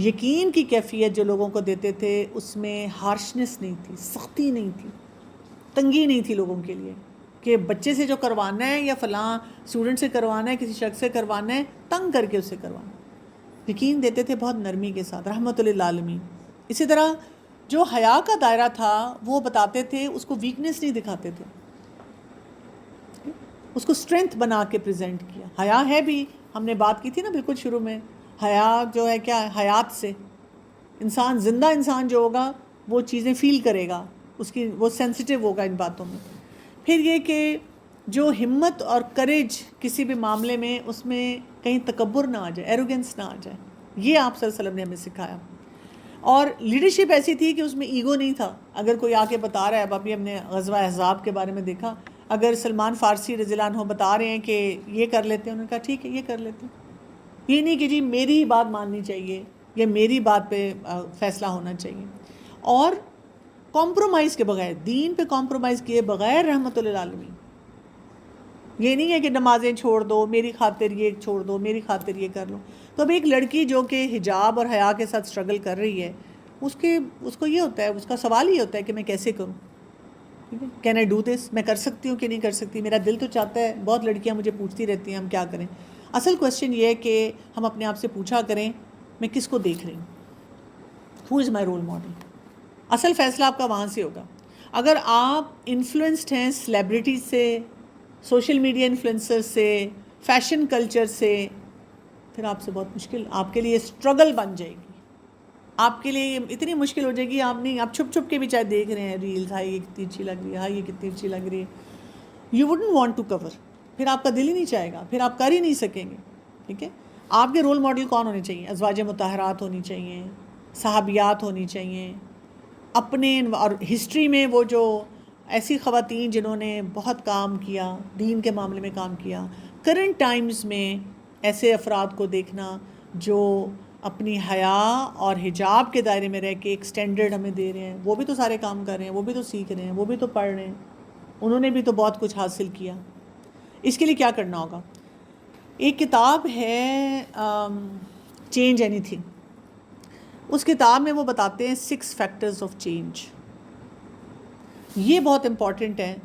یقین کی کیفیت جو لوگوں کو دیتے تھے اس میں ہارشنس نہیں تھی، سختی نہیں تھی، تنگی نہیں تھی لوگوں کے لیے کہ بچے سے جو کروانا ہے یا فلاں اسٹوڈنٹ سے کروانا ہے، کسی شخص سے کروانا ہے، تنگ کر کے اسے کروانا. یقین دیتے تھے بہت نرمی کے ساتھ، رحمت للعالمین. اسی طرح جو حیا کا دائرہ تھا وہ بتاتے تھے، اس کو ویکنس نہیں دکھاتے تھے، اس کو اسٹرینتھ بنا کے پریزنٹ کیا. حیا ہے بھی، ہم نے بات کی تھی نا بالکل شروع میں، حیا جو ہے کیا ہے؟ حیات سے انسان، زندہ انسان جو ہوگا وہ چیزیں فیل کرے گا، اس کی وہ سینسٹیو ہوگا ان باتوں میں. پھر یہ کہ جو ہمت اور کریج کسی بھی معاملے میں، اس میں کہیں تکبر نہ آ جائے، ایروگنس نہ آ جائے، یہ آپ صلی اللہ علیہ وسلم نے ہمیں سکھایا. اور لیڈرشپ ایسی تھی کہ اس میں ایگو نہیں تھا. اگر کوئی آ کے بتا رہا ہے، اب ابھی ہم نے غزوہ احزاب کے بارے میں دیکھا، اگر سلمان فارسی رضی اللہ عنہ بتا رہے ہیں کہ یہ کر لیتے ہیں، انہوں نے کہا ٹھیک ہے یہ کر لیتے ہیں. یہ نہیں کہ جی میری ہی بات ماننی چاہیے یا میری بات پہ فیصلہ ہونا چاہیے. اور کمپرومائز کے بغیر، دین پہ کمپرومائز کیے بغیر رحمت للعالمین. یہ نہیں ہے کہ نمازیں چھوڑ دو، میری خاطر یہ چھوڑ دو، میری خاطر یہ کر لو. تو اب ایک لڑکی جو کہ حجاب اور حیا کے ساتھ سٹرگل کر رہی ہے، اس کو یہ ہوتا ہے، اس کا سوال یہ ہوتا ہے کہ میں کیسے کروں. ٹھیک ہے، کین آئی ڈو دس، میں کر سکتی ہوں کہ نہیں کر سکتی. میرا دل تو چاہتا ہے، بہت لڑکیاں مجھے پوچھتی رہتی ہیں ہم کیا کریں. اصل کوشچن یہ ہے کہ ہم اپنے آپ سے پوچھا کریں میں کس کو دیکھ رہی ہوں، ہو از مائی رول ماڈل. اصل فیصلہ آپ کا وہاں سے ہوگا. اگر آپ انفلوئنسڈ ہیں سیلیبریٹی سے، سوشل میڈیا انفلوئنسر سے، فیشن کلچر سے، پھر آپ سے بہت مشکل، آپ کے لیے اسٹرگل بن جائے گی. آپ کے لیے اتنی مشکل ہو جائے گی، آپ چھپ چھپ کے بھی چاہے دیکھ رہے ہیں ریلز، ہائی یہ کتنی اچھی لگ رہی ہے، ہائی یہ کتنی اچھی لگ رہی ہے، you wouldn't want to core. پھر آپ کا دل ہی نہیں چاہے گا، پھر آپ کر ہی نہیں سکیں گے. ٹھیک ہے، آپ کے رول ماڈل کون ہونے چاہیے؟ ازواج مطہرات ہونی چاہیے، صحابیات ہونی چاہیے. اپنے اور ہسٹری میں وہ جو ایسی خواتین جنہوں نے بہت کام کیا، دین کے معاملے میں کام کیا. کرنٹ ٹائمز میں ایسے افراد کو دیکھنا جو اپنی حیا اور حجاب کے دائرے میں رہ کے ایک سٹینڈرڈ ہمیں دے رہے ہیں. وہ بھی تو سارے کام کر رہے ہیں، وہ بھی تو سیکھ رہے ہیں، وہ بھی تو پڑھ رہے ہیں، انہوں نے بھی تو بہت کچھ حاصل کیا. اس کے لیے کیا کرنا ہوگا؟ ایک کتاب ہے چینج اینی تھنگ. اس کتاب میں وہ بتاتے ہیں 6 فیکٹرز آف چینج. یہ بہت امپورٹنٹ ہے.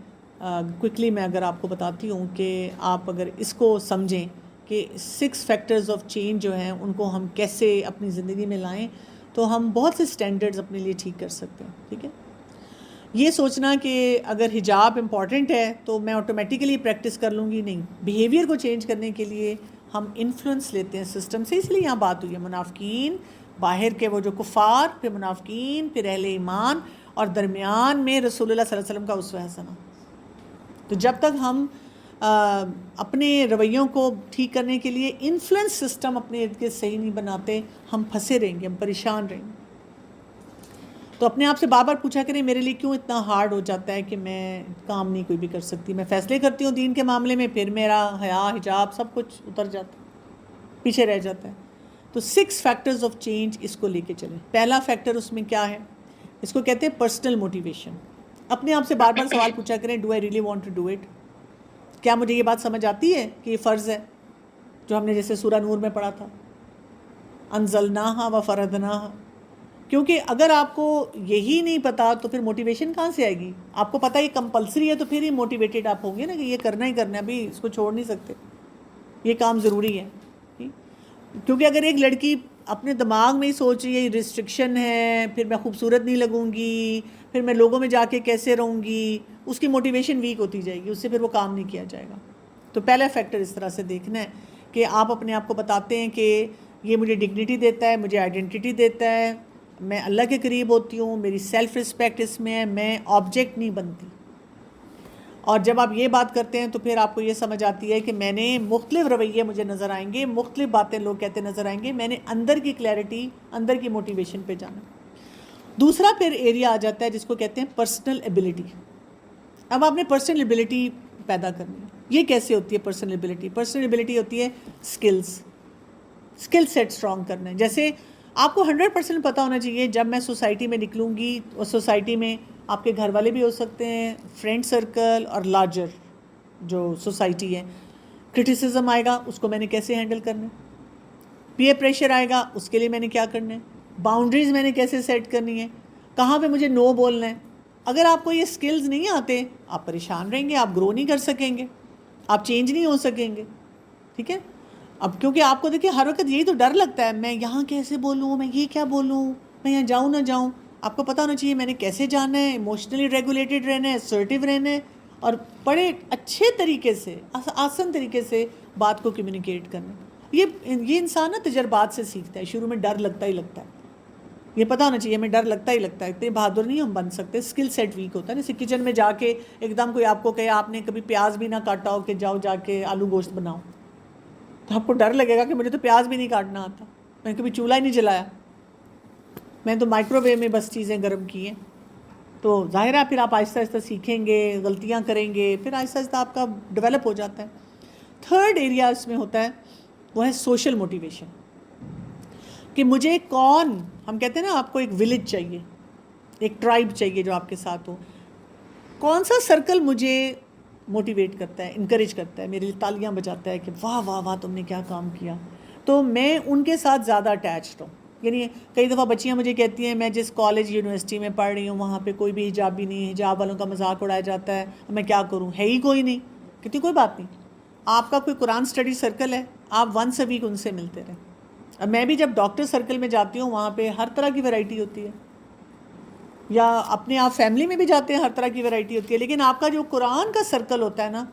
کوئکلی میں اگر آپ کو بتاتی ہوں کہ آپ اگر اس کو سمجھیں کہ 6 فیکٹرز آف چینج جو ہیں ان کو ہم کیسے اپنی زندگی میں لائیں تو ہم بہت سے سٹینڈرڈز اپنے لیے ٹھیک کر سکتے ہیں. ٹھیک ہے، یہ سوچنا کہ اگر حجاب امپورٹنٹ ہے تو میں آٹومیٹیکلی پریکٹس کر لوں گی، نہیں. بیہیویئر کو چینج کرنے کے لیے ہم انفلوئنس لیتے ہیں سسٹم سے. اس لیے یہاں بات ہوئی ہے منافقین، باہر کے وہ جو کفار، پھر منافقین، پھر اہل ایمان، اور درمیان میں رسول اللہ صلی اللہ علیہ وسلم کا اسوہ حسنہ. تو جب تک ہم اپنے رویوں کو ٹھیک کرنے کے لیے انفلوئنس سسٹم اپنے ارد گرد صحیح نہیں بناتے، ہم پھنسے رہیں گے، ہم پریشان رہیں گے. تو اپنے آپ سے بار بار پوچھا کریں میرے لیے کیوں اتنا ہارڈ ہو جاتا ہے کہ میں کام نہیں کوئی بھی کر سکتی. میں فیصلے کرتی ہوں دین کے معاملے میں، پھر میرا حیا، حجاب سب کچھ اتر جاتا ہے، پیچھے رہ جاتا ہے. تو 6 فیکٹرز آف چینج اس کو لے کے چلیں. پہلا فیکٹر اس میں کیا ہے؟ اس کو کہتے ہیں پرسنل موٹیویشن. اپنے آپ سے بار بار سوال پوچھا کریں، do I really want to do it? کیا مجھے یہ بات سمجھ آتی ہے کہ یہ فرض ہے، جو ہم نے جیسے سورہ نور میں پڑھا تھا، انزلناہا وفرضناہا. کیونکہ اگر آپ کو یہی نہیں پتا تو پھر موٹیویشن کہاں سے آئے گی؟ آپ کو پتہ یہ کمپلسری ہے تو پھر ہی موٹیویٹیڈ آپ ہوں گے نا کہ یہ کرنا ہی کرنا ہے، ابھی اس کو چھوڑ نہیں سکتے، یہ کام ضروری ہے. کیونکہ اگر ایک لڑکی اپنے دماغ میں ہی سوچ رہی ہے یہ ریسٹرکشن ہے، پھر میں خوبصورت نہیں لگوں گی، پھر میں لوگوں میں جا کے کیسے رہوں گی، اس کی موٹیویشن ویک ہوتی جائے گی، اس سے پھر وہ کام نہیں کیا جائے گا. تو پہلا فیکٹر اس طرح سے دیکھنا ہے کہ آپ اپنے آپ کو بتاتے ہیں کہ یہ مجھے ڈگنیٹی دیتا ہے، مجھے آئیڈینٹی دیتا ہے، میں اللہ کے قریب ہوتی ہوں, میری سیلف رسپیکٹ اس میں ہے, میں آبجیکٹ نہیں بنتی. اور جب آپ یہ بات کرتے ہیں تو پھر آپ کو یہ سمجھ آتی ہے کہ میں نے مختلف رویے مجھے نظر آئیں گے, مختلف باتیں لوگ کہتے نظر آئیں گے, میں نے اندر کی کلیئرٹی, اندر کی موٹیویشن پہ جانا. دوسرا پھر ایریا آ جاتا ہے جس کو کہتے ہیں پرسنل ایبلٹی. اب آپ نے پرسنل ایبلٹی پیدا کرنی ہے. یہ کیسے ہوتی ہے پرسنل ایبلٹی؟ پرسنل ایبلٹی ہوتی ہے اسکل سیٹ اسٹرانگ کرنا ہے. جیسے آپ کو 100% پتہ ہونا چاہیے جب میں سوسائٹی میں نکلوں گی, اور سوسائٹی میں آپ کے گھر والے بھی ہو سکتے ہیں, فرینڈ سرکل اور لارجر جو سوسائٹی ہے, کرٹیسزم آئے گا اس کو میں نے کیسے ہینڈل کرنا ہے, پیئر پریشر آئے گا اس کے لیے میں نے کیا کرنا ہے, باؤنڈریز میں نے کیسے سیٹ کرنی ہے, کہاں پہ مجھے نو بولنا ہے. اگر آپ کو یہ سکلز نہیں آتے آپ پریشان رہیں گے, آپ گرو نہیں کر سکیں گے, آپ چینج نہیں ہو سکیں گے. ٹھیک ہے. اب کیونکہ آپ کو دیکھیے ہر وقت یہی تو ڈر لگتا ہے, میں یہاں کیسے بولوں, میں یہ کیا بولوں, میں یہاں جاؤں نہ جاؤں. آپ کو پتہ ہونا چاہیے میں نے کیسے جانا ہے, ایموشنلی ریگولیٹڈ رہنا ہے, اسرٹیو رہنا ہے, اور بڑے اچھے طریقے سے, آسان طریقے سے بات کو کمیونیکیٹ کرنا. یہ انسان نا تجربات سے سیکھتا ہے. شروع میں ڈر لگتا ہی لگتا ہے, یہ پتہ ہونا چاہیے ہمیں ڈر لگتا ہی لگتا ہے. اتنے بہادر نہیں ہم بن سکتے, اسکل سیٹ ویک ہوتا ہے. جیسے کچن میں جا کے ایک دم کوئی آپ کو کہے آپ نے کبھی پیاز بھی نہ کاٹا ہو کہ جاؤ جا کے آلو گوشت بناؤ, تو آپ کو ڈر لگے گا کہ مجھے تو پیاز بھی نہیں کاٹنا آتا, میں نے کبھی چولہا ہی نہیں جلایا, میں تو مائکرو ویو میں بس چیزیں گرم کی ہیں. تو ظاہر ہے پھر آپ آہستہ آہستہ سیکھیں گے, غلطیاں کریں گے, پھر آہستہ آہستہ آپ کا ڈیولپ ہو جاتا ہے. تھرڈ ایریا اس میں ہوتا ہے وہ ہے سوشل موٹیویشن, کہ مجھے کون, ہم کہتے ہیں نا آپ کو ایک ولیج چاہیے, ایک ٹرائب چاہیے جو آپ کے ساتھ ہو. کون سا سرکل مجھے موٹیویٹ کرتا ہے, انکریج کرتا ہے, میرے لیے تالیاں بجاتا ہے کہ واہ واہ واہ تم نے کیا کام کیا, تو میں ان کے ساتھ زیادہ اٹیچڈ ہوں. یعنی کئی دفعہ بچیاں مجھے کہتی ہیں میں جس کالج یونیورسٹی میں پڑھ رہی ہوں وہاں پہ کوئی بھی حجابی نہیں, حجاب والوں کا مذاق اڑایا جاتا ہے, میں کیا کروں, ہے ہی کوئی نہیں. کہتی کوئی بات نہیں, آپ کا کوئی قرآن اسٹڈی سرکل ہے, آپ ونس اے ویک ان سے ملتے رہیں. اب میں بھی جب ڈاکٹر سرکل میں جاتی ہوں وہاں پہ ہر طرح کی ویرائٹی ہوتی ہے, یا اپنے آپ فیملی میں بھی جاتے ہیں ہر طرح کی ویرائٹی ہوتی ہے, لیکن آپ کا جو قرآن کا سرکل ہوتا ہے نا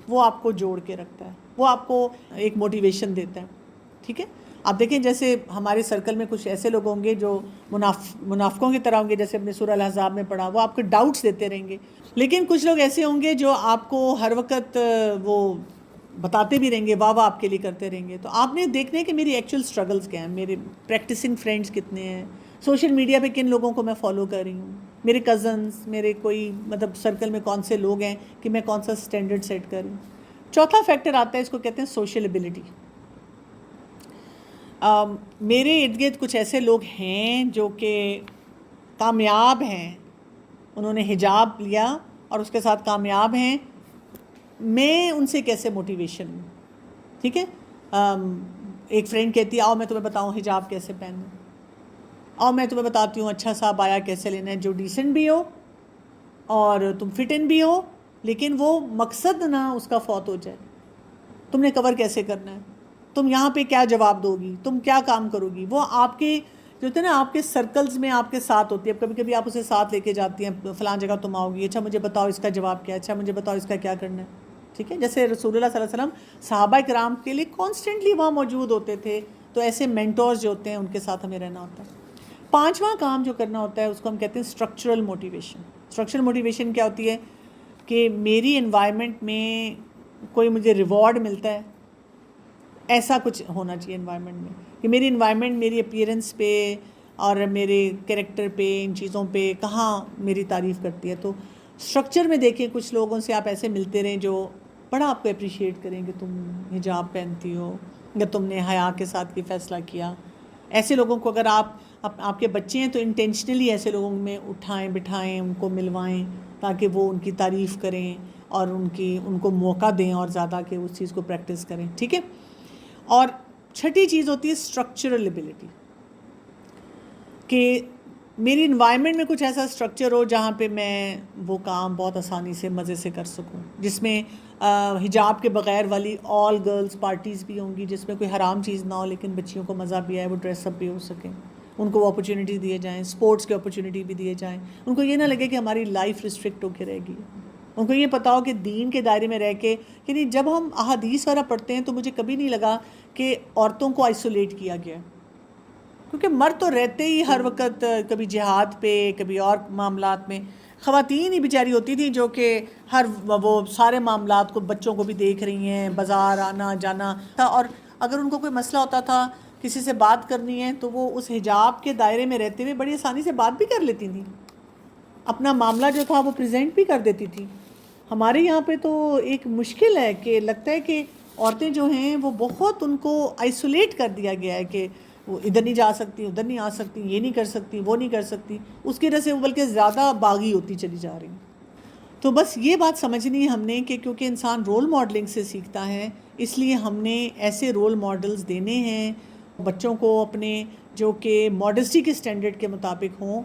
وہ آپ کو جوڑ کے رکھتا ہے, وہ آپ کو ایک موٹیویشن دیتا ہے. ٹھیک ہے. آپ دیکھیں جیسے ہمارے سرکل میں کچھ ایسے لوگ ہوں گے جو منافقوں کی طرح ہوں گے, جیسے اپنے سورہ الاحزاب میں پڑھا, وہ آپ کو ڈاؤٹس دیتے رہیں گے. لیکن کچھ لوگ ایسے ہوں گے جو آپ کو ہر وقت وہ بتاتے بھی رہیں گے, واہ واہ آپ کے لیے کرتے رہیں گے. تو آپ نے دیکھنا ہے کہ میری ایکچوئل اسٹرگلس کیا ہیں, میرے پریکٹسنگ فرینڈس کتنے ہیں, سوشل میڈیا پہ کن لوگوں کو میں فالو کر رہی ہوں, میرے کزنس, میرے کوئی مطلب سرکل میں کون سے لوگ ہیں کہ میں کون سا اسٹینڈرڈ سیٹ کروں. چوتھا فیکٹر آتا ہے, اس کو کہتے ہیں سوشل ایبلٹی. میرے ارد گرد کچھ ایسے لوگ ہیں جو کہ کامیاب ہیں, انہوں نے حجاب لیا اور اس کے ساتھ کامیاب ہیں, میں ان سے کیسے موٹیویشن ہوں. ٹھیک ہے. ایک فرینڈ کہتی ہے آؤ میں تمہیں بتاؤں حجاب کیسے پہننا, آؤ میں تمہیں بتاتی ہوں اچھا سا بایا کیسے لینا ہے جو ڈیسنٹ بھی ہو اور تم فٹ ان بھی ہو, لیکن وہ مقصد نہ اس کا فوت ہو جائے. تم نے کور کیسے کرنا ہے, تم یہاں پہ کیا جواب دو گی, تم کیا کام کرو گی, وہ آپ کے جو ہوتے ہیں نا آپ کے سرکلز میں آپ کے ساتھ ہوتی ہے. اب کبھی کبھی آپ اسے ساتھ لے کے جاتی ہیں, فلاں جگہ تم آؤ گی, اچھا مجھے بتاؤ اس کا جواب کیا ہے, اچھا مجھے بتاؤ اس کا کیا کرنا ہے. ٹھیک ہے. جیسے رسول اللہ صلی اللہ علیہ وسلم صحابہ کرام کے لیے کانسٹنٹلی وہاں موجود ہوتے تھے, تو ایسے مینٹورز جو ہوتے ہیں ان کے ساتھ ہمیں رہنا ہوتا ہے. پانچواں کام جو کرنا ہوتا ہے اس کو ہم کہتے ہیں اسٹرکچرل موٹیویشن. اسٹرکچرل موٹیویشن کیا ہوتی ہے کہ میری انوائرمنٹ میں کوئی مجھے ریوارڈ ملتا ہے, ایسا کچھ ہونا چاہیے انوائرمنٹ میں, کہ میری انوائرمنٹ میری اپیئرنس پہ اور میرے کریکٹر پہ, ان چیزوں پہ کہاں میری تعریف کرتی ہے. تو اسٹرکچر میں دیکھیں کچھ لوگوں سے آپ ایسے ملتے رہیں جو بڑا آپ کو اپریشیٹ کریں کہ تم حجاب پہنتی ہو, یا تم نے حیا کے ساتھ یہ فیصلہ کیا. ایسے لوگوں کو اگر آپ کے بچے ہیں تو انٹینشنلی ایسے لوگوں میں اٹھائیں بٹھائیں, ان کو ملوائیں تاکہ وہ ان کی تعریف کریں اور ان کو موقع دیں اور زیادہ کہ اس چیز کو پریکٹس کریں. ٹھیک ہے. اور چھٹی چیز ہوتی ہے اسٹرکچرل ایبلٹی, کہ میری انوائرمنٹ میں کچھ ایسا اسٹرکچر ہو جہاں پہ میں وہ کام بہت آسانی سے مزے سے کر سکوں, جس میں حجاب کے بغیر والی آل گرلز پارٹیز بھی ہوں گی, جس میں کوئی حرام چیز نہ ہو لیکن بچیوں کو مزہ بھی آئے, وہ ڈریس اپ بھی ہو سکیں, ان کو وہ اپرچونیٹی دیے جائیں, اسپورٹس کے اپرچونیٹی بھی دیے جائیں. ان کو یہ نہ لگے کہ ہماری لائف ریسٹرکٹ ہو کے رہے گی. ان کو یہ پتا ہو کہ دین کے دائرے میں رہ کے, یعنی جب ہم احادیث وغیرہ پڑھتے ہیں تو مجھے کبھی نہیں لگا کہ عورتوں کو آئسولیٹ کیا گیا. کیونکہ مرد تو رہتے ہی ہر وقت کبھی جہاد پہ کبھی اور معاملات میں، خواتین ہی بیچاری ہوتی تھیں جو کہ ہر وہ سارے معاملات کو بچوں کو بھی دیکھ رہی ہیں، بازار آنا جانا تھا، اور اگر ان کو کوئی مسئلہ ہوتا تھا کسی سے بات کرنی ہے تو وہ اس حجاب کے دائرے میں رہتے ہوئے بڑی آسانی سے بات بھی کر لیتی تھیں، اپنا معاملہ جو تھا وہ پریزنٹ بھی کر دیتی تھی۔ ہمارے یہاں پہ تو ایک مشکل ہے کہ لگتا ہے کہ عورتیں جو ہیں وہ بہت ان کو آئسولیٹ کر دیا گیا ہے کہ وہ ادھر نہیں جا سکتی، ادھر نہیں آ سکتی، یہ نہیں کر سکتی، وہ نہیں کر سکتی، اس کی وجہ سے وہ بلکہ زیادہ باغی ہوتی چلی جا رہی ہیں۔ تو بس یہ بات سمجھنی ہے ہم نے کہ کیونکہ انسان رول ماڈلنگ سے سیکھتا ہے، اس لیے ہم نے ایسے رول ماڈلز دینے ہیں بچوں کو اپنے جو کہ ماڈسٹی کے سٹینڈرڈ کے مطابق ہوں،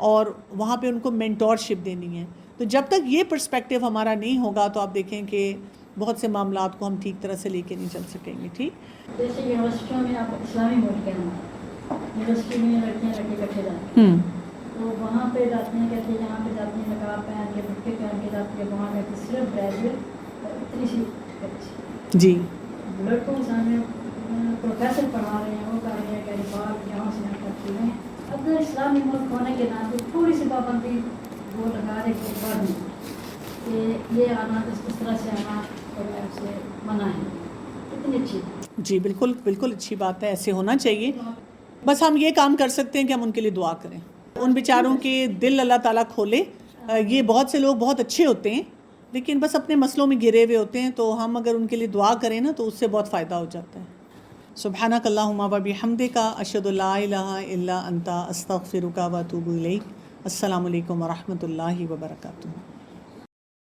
اور وہاں پہ ان کو مینٹورشپ دینی ہے۔ تو جب تک یہ پرسپیکٹیو ہمارا نہیں ہوگا تو آپ دیکھیں کہ بہت سے معاملات کو ہم ٹھیک طرح سے لے کے نہیں چل سکیں گے۔ ٹھیک، جیسے یونیورسٹیوں میں آپ اسلامی ملک ہیں، یونیورسٹی میں لڑکیاں لڑکے کٹھے جاتے ہیں تو وہاں پہ جاتی ہیں، کہتے ہیں یہاں پہ جاتی ہیں نقاب پہن کے بٹکے پہن کے جاتی ہے، وہاں کہتے صرف گریجویٹ اور اتنی سی بچی، جی لڑکوں کے سامنے پروفیسر پڑھا رہے ہیں، وہ کر رہے ہیں کہ بات یہاں سے نہ کرتی ہیں۔ اپنا اسلامی ملک ہونے کے ناطے تھوڑی سی پابندی وہ لگا رہے کہ بڑھ کہ یہ آنا اس طرح سے آنا اور سے منع ہے، کتنی اچھی۔ جی بالکل بالکل اچھی بات ہے، ایسے ہونا چاہیے۔ بس ہم یہ کام کر سکتے ہیں کہ ہم ان کے لیے دعا کریں، ان بیچاروں کے دل اللہ تعالیٰ کھولے۔ یہ بہت سے لوگ بہت اچھے ہوتے ہیں لیکن بس اپنے مسئلوں میں گرے ہوئے ہوتے ہیں، تو ہم اگر ان کے لیے دعا کریں نا تو اس سے بہت فائدہ ہو جاتا ہے۔ سبحانک اللہم و بحمدک، اشہد ان لا الہ الا انت، استغفرک و اتوب الیک۔ السلام علیکم و رحمۃ اللہ وبرکاتہ۔